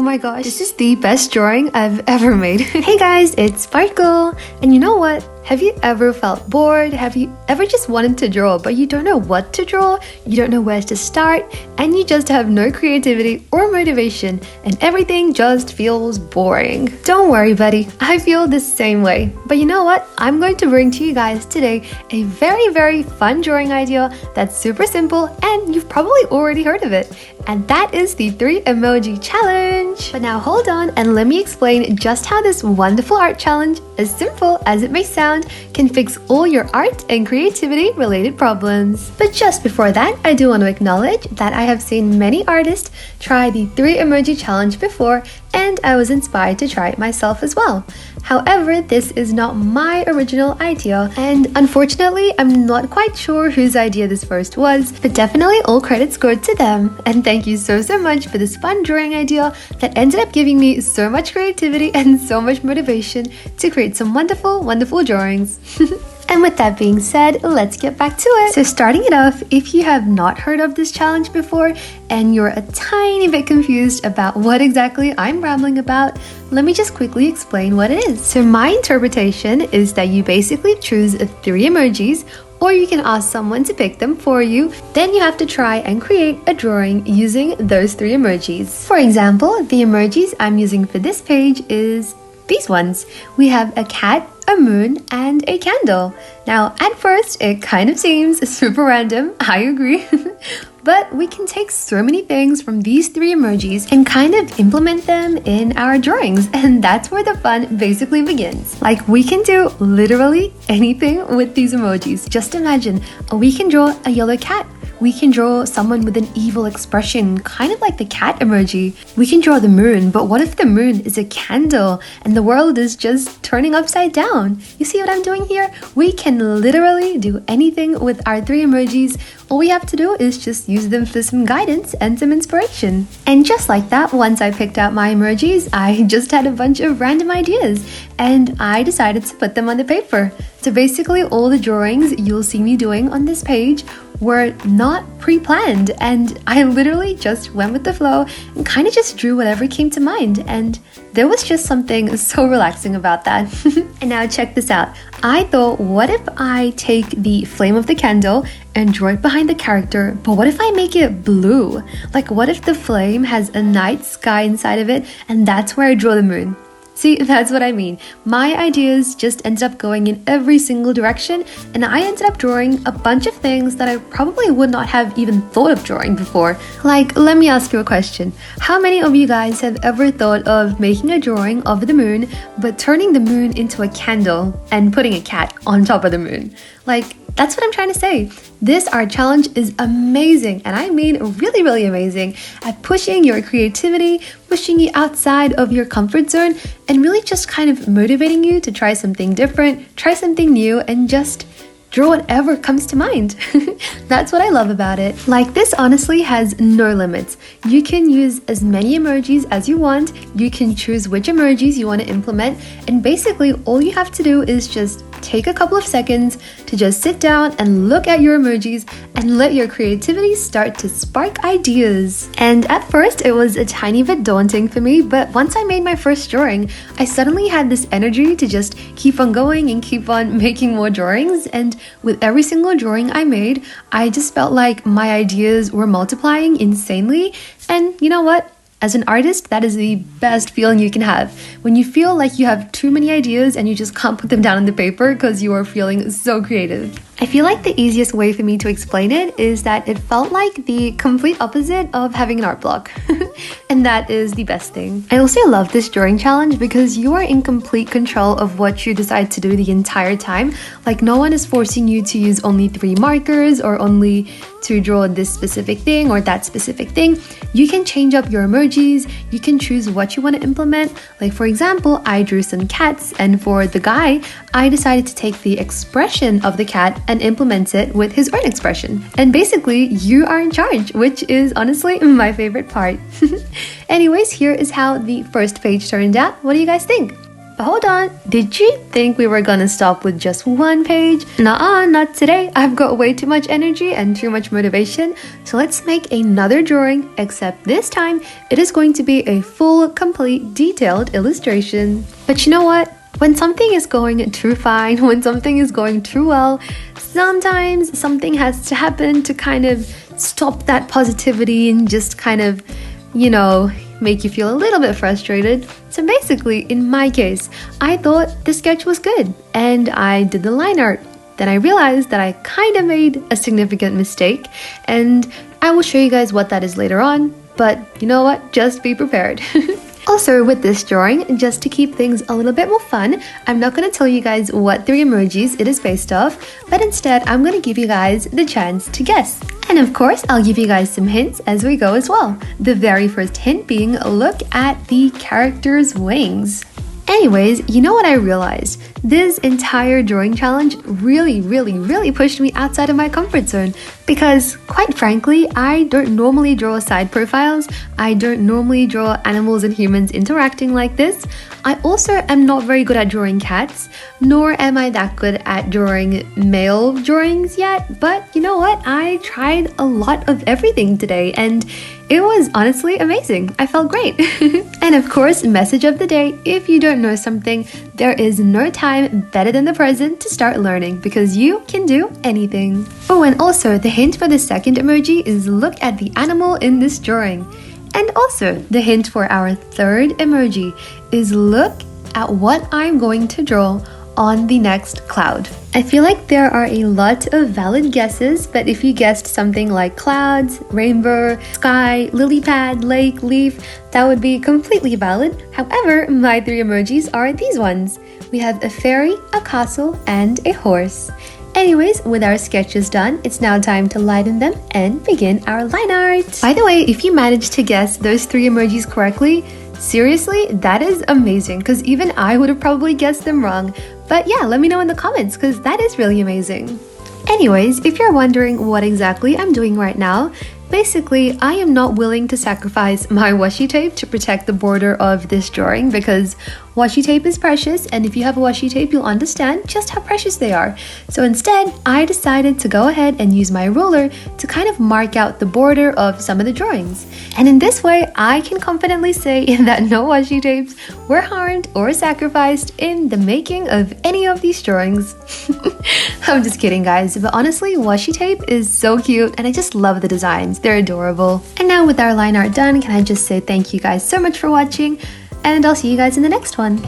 Oh my gosh, this is the best drawing I've ever made. Hey guys, it's Sparkle! And you know what? Have you ever felt bored? Have you ever just wanted to draw but you don't know what to draw? You don't know where to start and you just have no creativity or motivation and everything just feels boring. Don't worry buddy, I feel the same way. But you know what? I'm going to bring to you guys today a very fun drawing idea that's super simple and you've probably already heard of it. And that is the 3 emoji challenge. But now hold on and let me explain just how this wonderful art challenge, as simple as it may sound, can fix all your art and creativity related problems. But just before that, I do want to acknowledge that I have seen many artists try the 3 emoji challenge before and I was inspired to try it myself as well. However, this is not my original idea and unfortunately I'm not quite sure whose idea this first was, but definitely all credits go to them. And thank you so much for this fun drawing idea that ended up giving me so much creativity and so much motivation to create some wonderful drawings. And with that being said, let's get back to it. So starting it off, if you have not heard of this challenge before and you're a tiny bit confused about what exactly I'm rambling about, let me just quickly explain what it is. So my interpretation is that you basically choose 3 emojis, or you can ask someone to pick them for you. Then you have to try and create a drawing using those 3 emojis. For example, the emojis I'm using for this page is these ones. We have a cat, a moon, and a candle. Now, at first, it kind of seems super random, I agree. But we can take so many things from these 3 emojis and kind of implement them in our drawings. And that's where the fun basically begins. Like, we can do literally anything with these emojis. Just imagine, we can draw a yellow cat. We can draw someone with an evil expression, kind of like the cat emoji. We can draw the moon, but what if the moon is a candle and the world is just turning upside down? You see what I'm doing here? We can literally do anything with our 3 emojis. All we have to do is just use them for some guidance and some inspiration. And just like that, once I picked out my emojis, I just had a bunch of random ideas and I decided to put them on the paper. So basically all the drawings you'll see me doing on this page were not pre-planned and I literally just went with the flow and kind of just drew whatever came to mind, and there was just something so relaxing about that. And now check this out. I thought, what if I take the flame of the candle and draw it behind the character, but what if I make it blue? Like, what if the flame has a night sky inside of it and that's where I draw the moon? See, that's what I mean. My ideas just ended up going in every single direction and I ended up drawing a bunch of things that I probably would not have even thought of drawing before. Like, let me ask you a question. How many of you guys have ever thought of making a drawing of the moon, but turning the moon into a candle and putting a cat on top of the moon? Like, that's what I'm trying to say. This art challenge is amazing, and I mean really amazing, at pushing your creativity, pushing you outside of your comfort zone, and really just kind of motivating you to try something different, try something new, and just draw whatever comes to mind. That's what I love about it. Like, this honestly has no limits. You can use as many emojis as you want, you can choose which emojis you want to implement, and basically all you have to do is just take a couple of seconds to just sit down and look at your emojis and let your creativity start to spark ideas. And at first it was a tiny bit daunting for me, but once I made my first drawing, I suddenly had this energy to just keep on going and keep on making more drawings. And with every single drawing I made, I just felt like my ideas were multiplying insanely. And you know what? As an artist, that is the best feeling you can have. When you feel like you have too many ideas and you just can't put them down on the paper because you are feeling so creative. I feel like the easiest way for me to explain it is that it felt like the complete opposite of having an art block. And that is the best thing. I also love this drawing challenge because you are in complete control of what you decide to do the entire time. Like, no one is forcing you to use only 3 markers or only to draw this specific thing or that specific thing. You can change up your emojis, you can choose what you want to implement. Like, for example, I drew some cats, and for the guy, I decided to take the expression of the cat and implement it with his own expression. And basically, you are in charge, which is honestly my favorite part. Anyways, here is how the first page turned out. What do you guys think? But hold on, did you think we were gonna stop with just one page? Nuh-uh, not today. I've got way too much energy and too much motivation. So let's make another drawing, except this time it is going to be a full, complete, detailed illustration. But you know what? When something is going too fine, when something is going too well, sometimes something has to happen to kind of stop that positivity and just kind of, make you feel a little bit frustrated. So basically, in my case, I thought the sketch was good and I did the line art. Then I realized that I kind of made a significant mistake, and I will show you guys what that is later on. But you know what? Just be prepared. Also, with this drawing, just to keep things a little bit more fun, I'm not going to tell you guys what 3 emojis it is based off, but instead I'm going to give you guys the chance to guess. And of course, I'll give you guys some hints as we go as well. The very first hint being, look at the character's wings. Anyways, you know what I realized? This entire drawing challenge really pushed me outside of my comfort zone, because quite frankly, I don't normally draw side profiles. I don't normally draw animals and humans interacting like this. I also am not very good at drawing cats, nor am I that good at drawing male drawings yet, but you know what? I tried a lot of everything today and it was honestly amazing. I felt great. And of course, message of the day, if you don't know something, there is no time better than the present to start learning, because you can do anything. Oh, and also the hint for the second emoji is look at the animal in this drawing. And also, the hint for our third emoji is look at what I'm going to draw on the next cloud. I feel like there are a lot of valid guesses, but if you guessed something like clouds, rainbow, sky, lily pad, lake, leaf, that would be completely valid. However, my 3 emojis are these ones. We have a fairy, a castle, and a horse. Anyways, with our sketches done, it's now time to lighten them and begin our line art. By the way, if you managed to guess those 3 emojis correctly, seriously, that is amazing, because even I would have probably guessed them wrong. But yeah, let me know in the comments, because that is really amazing. Anyways, if you're wondering what exactly I'm doing right now, basically, I am not willing to sacrifice my washi tape to protect the border of this drawing, because washi tape is precious, and if you have a washi tape, you'll understand just how precious they are. So instead, I decided to go ahead and use my ruler to kind of mark out the border of some of the drawings. And in this way, I can confidently say that no washi tapes were harmed or sacrificed in the making of any of these drawings. I'm just kidding, guys, but honestly, washi tape is so cute and I just love the designs. They're adorable. And now with our line art done, can I just say thank you guys so much for watching, and I'll see you guys in the next one.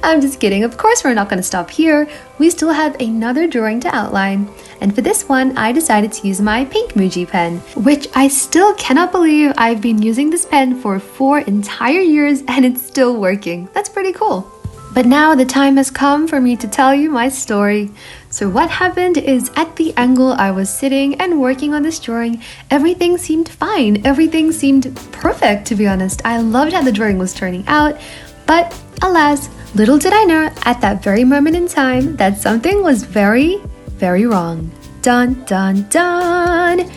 I'm just kidding. Of course, we're not going to stop here. We still have another drawing to outline. And for this one, I decided to use my Pink Muji pen, which I still cannot believe I've been using this pen for 4 entire years and it's still working. That's pretty cool. But now the time has come for me to tell you my story. So what happened is, at the angle I was sitting and working on this drawing, everything seemed fine. Everything seemed perfect, to be honest. I loved how the drawing was turning out. But alas, little did I know at that very moment in time that something was very wrong. Dun dun dun!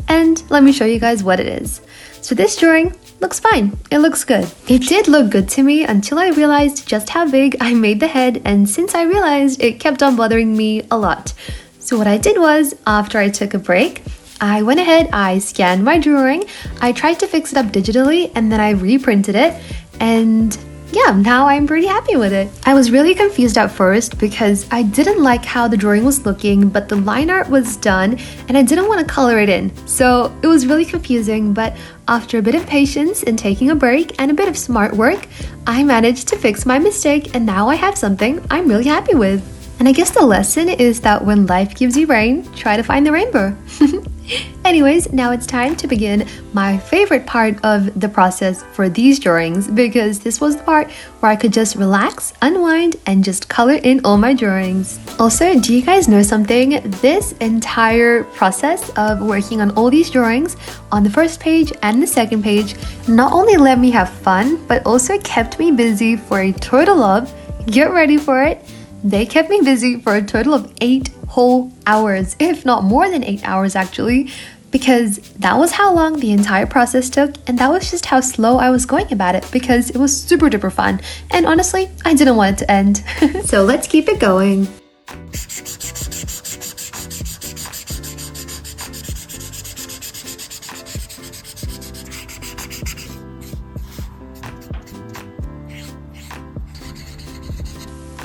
And let me show you guys what it is. So this drawing looks fine. It looks good. It did look good to me until I realized just how big I made the head, and since I realized, it kept on bothering me a lot. So what I did was, after I took a break, I went ahead, I scanned my drawing, I tried to fix it up digitally, and then I reprinted it, and yeah, now I'm pretty happy with it. I was really confused at first because I didn't like how the drawing was looking, but the line art was done and I didn't want to color it in. So it was really confusing, but after a bit of patience and taking a break and a bit of smart work, I managed to fix my mistake, and now I have something I'm really happy with. And I guess the lesson is that when life gives you rain, try to find the rainbow. Anyways, now it's time to begin my favorite part of the process for these drawings, because this was the part where I could just relax, unwind, and just color in all my drawings. Also, do you guys know something? This entire process of working on all these drawings on the first page and the second page not only let me have fun, but also kept me busy for a total of, get ready for it, they kept me busy for a total of 8 whole hours, if not more than 8 hours actually, because that was how long the entire process took, and that was just how slow I was going about it because it was super duper fun. And honestly, I didn't want it to end. So let's keep it going.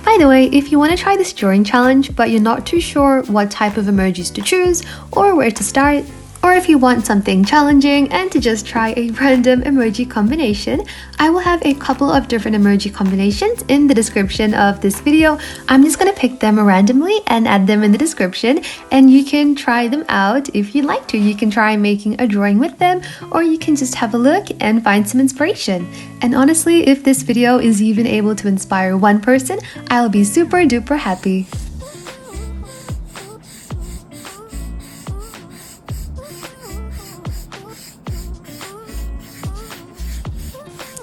By the way, if you want to try this drawing challenge but you're not too sure what type of emojis to choose or where to start, or if you want something challenging and to just try a random emoji combination, I will have a couple of different emoji combinations in the description of this video. I'm just gonna pick them randomly and add them in the description, and you can try them out if you'd like to. You can try making a drawing with them, or you can just have a look and find some inspiration. And honestly, if this video is even able to inspire one person, I'll be super duper happy.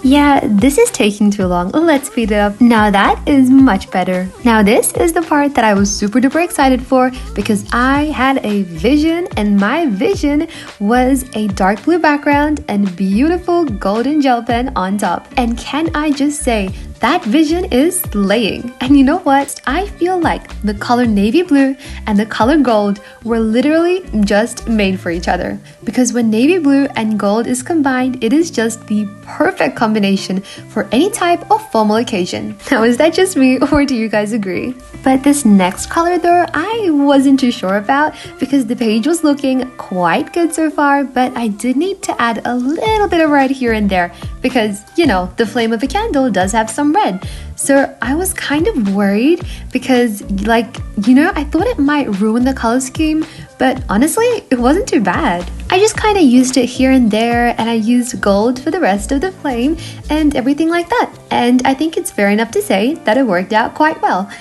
Yeah, this is taking too long. Let's speed it up. Now that is much better. Now this is the part that I was super duper excited for because I had a vision, and my vision was a dark blue background and beautiful golden gel pen on top. And can I just say, that vision is slaying. And you know what? I feel like the color navy blue and the color gold were literally just made for each other. Because when navy blue and gold is combined, it is just the perfect combination for any type of formal occasion. Now, is that just me, or do you guys agree? But this next color though, I wasn't too sure about because the page was looking quite good so far, but I did need to add a little bit of red here and there because, you know, the flame of a candle does have some red. So I was kind of worried because, like, you know, I thought it might ruin the color scheme, but honestly, it wasn't too bad. I just kind of used it here and there, and I used gold for the rest of the flame and everything like that. And I think it's fair enough to say that it worked out quite well,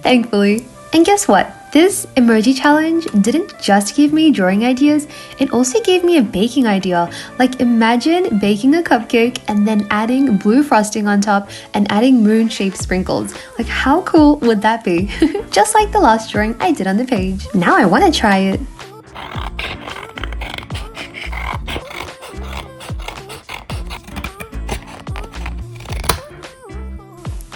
thankfully. And guess what? This emoji challenge didn't just give me drawing ideas, it also gave me a baking idea. Like, imagine baking a cupcake and then adding blue frosting on top and adding moon-shaped sprinkles. Like, how cool would that be? Just like the last drawing I did on the page. Now I want to try it.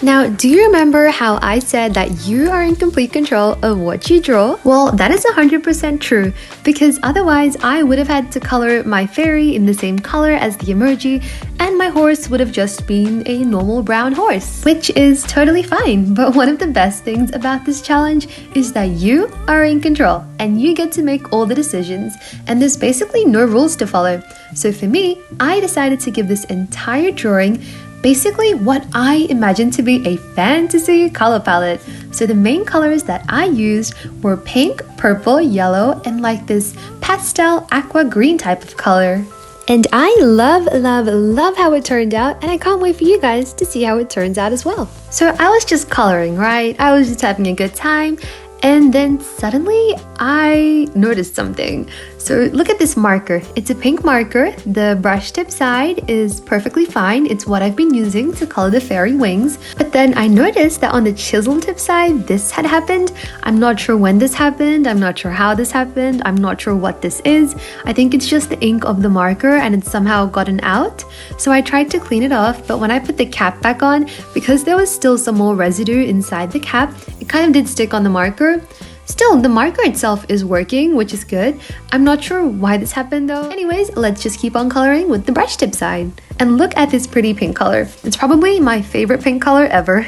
Now, do you remember how I said that you are in complete control of what you draw? Well, that is 100% true, because otherwise I would have had to color my fairy in the same color as the emoji, and my horse would have just been a normal brown horse, which is totally fine. But one of the best things about this challenge is that you are in control, and you get to make all the decisions, and there's basically no rules to follow. So for me, I decided to give this entire drawing basically what I imagined to be a fantasy color palette. So the main colors that I used were pink, purple, yellow, and like this pastel aqua green type of color. And I love how it turned out, and I can't wait for you guys to see how it turns out as well. So I was just coloring, right? I was just having a good time, and then suddenly I noticed something. So look at this marker. It's a pink marker. The brush tip side is perfectly fine. It's what I've been using to color the fairy wings. But then I noticed that on the chisel tip side, this had happened. I'm not sure when this happened. I'm not sure how this happened. I'm not sure what this is. I think it's just the ink of the marker and it's somehow gotten out. So I tried to clean it off, but when I put the cap back on, because there was still some more residue inside the cap, it kind of did stick on the marker. Still, the marker itself is working, which is good. I'm not sure why this happened though. Anyways, let's just keep on coloring with the brush tip side. And look at this pretty pink color. It's probably my favorite pink color ever.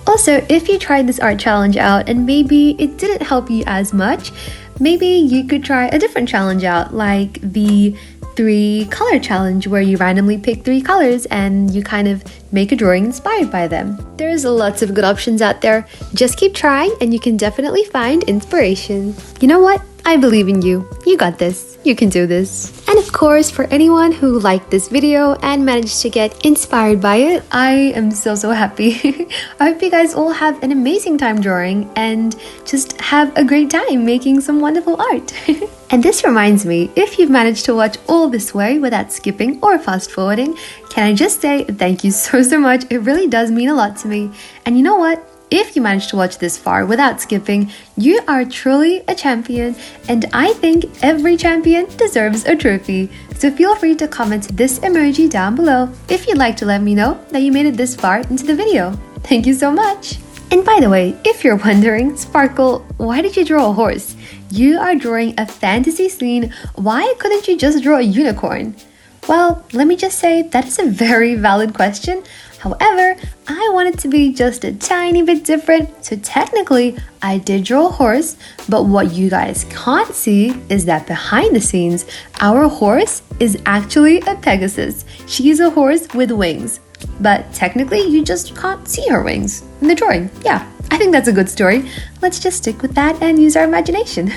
Also, if you tried this art challenge out and maybe it didn't help you as much, maybe you could try a different challenge out, like the 3 color challenge, where you randomly pick 3 colors and you kind of make a drawing inspired by them. There's lots of good options out there. Just keep trying and you can definitely find inspiration. You know what? I believe in you. You got this. You can do this. And of course, for anyone who liked this video and managed to get inspired by it, I am so happy. I hope you guys all have an amazing time drawing and just have a great time making some wonderful art. And this reminds me, if you've managed to watch all this way without skipping or fast forwarding, can I just say thank you so much. It really does mean a lot to me. And you know what? If you managed to watch this far without skipping, you are truly a champion, and I think every champion deserves a trophy. So feel free to comment this emoji down below if you'd like to let me know that you made it this far into the video. Thank you so much! And by the way, if you're wondering, Sparkle, why did you draw a horse? You are drawing a fantasy scene. Why couldn't you just draw a unicorn? Well, let me just say that is a very valid question. However, I want it to be just a tiny bit different, so technically I did draw a horse, but what you guys can't see is that behind the scenes, our horse is actually a Pegasus. She's a horse with wings, but technically you just can't see her wings in the drawing. Yeah, I think that's a good story. Let's just stick with that and use our imagination.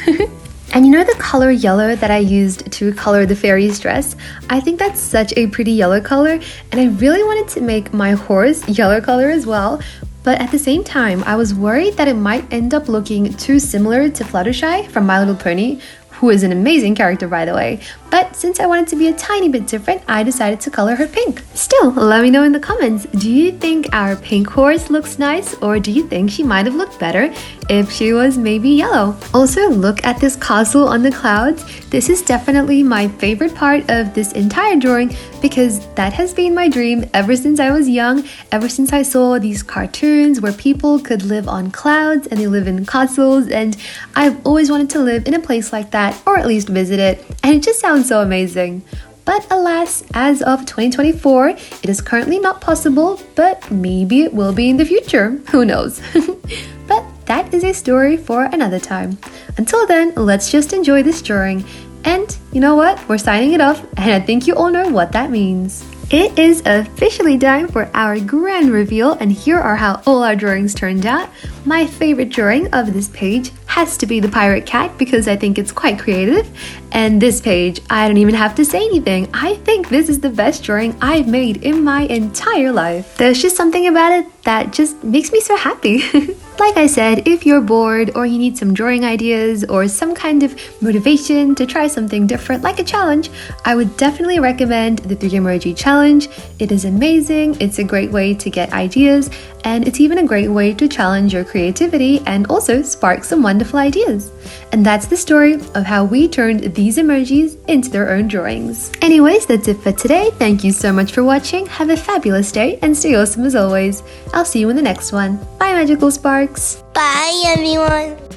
And you know the color yellow that I used to color the fairy's dress? I think that's such a pretty yellow color, and I really wanted to make my horse yellow color as well. But at the same time, I was worried that it might end up looking too similar to Fluttershy from My Little Pony, who is an amazing character by the way. But since I wanted to be a tiny bit different, I decided to color her pink. Still, let me know in the comments, do you think our pink horse looks nice, or do you think she might have looked better if she was maybe yellow? Also, look at this castle on the clouds. This is definitely my favorite part of this entire drawing because that has been my dream ever since I was young, ever since I saw these cartoons where people could live on clouds and they live in castles, and I've always wanted to live in a place like that, or at least visit it, and it just sounds so amazing. But alas, as of 2024, it is currently not possible, but maybe it will be in the future. Who knows? But that is a story for another time. Until then, let's just enjoy this drawing. And you know what? We're signing it off, and I think you all know what that means. It is officially time for our grand reveal, and here are how all our drawings turned out. My favorite drawing of this page has to be the pirate cat because I think it's quite creative. And this page, I don't even have to say anything. I think this is the best drawing I've made in my entire life. There's just something about it that just makes me so happy. Like I said, if you're bored or you need some drawing ideas or some kind of motivation to try something different like a challenge, I would definitely recommend the 3 emoji challenge. It is amazing, it's a great way to get ideas, and it's even a great way to challenge your creativity and also spark some wonderful ideas. And that's the story of how we turned these emojis into their own drawings. Anyways, that's it for today. Thank you so much for watching. Have a fabulous day and stay awesome as always. I'll see you in the next one. Bye, Magical Sparks! Bye, everyone.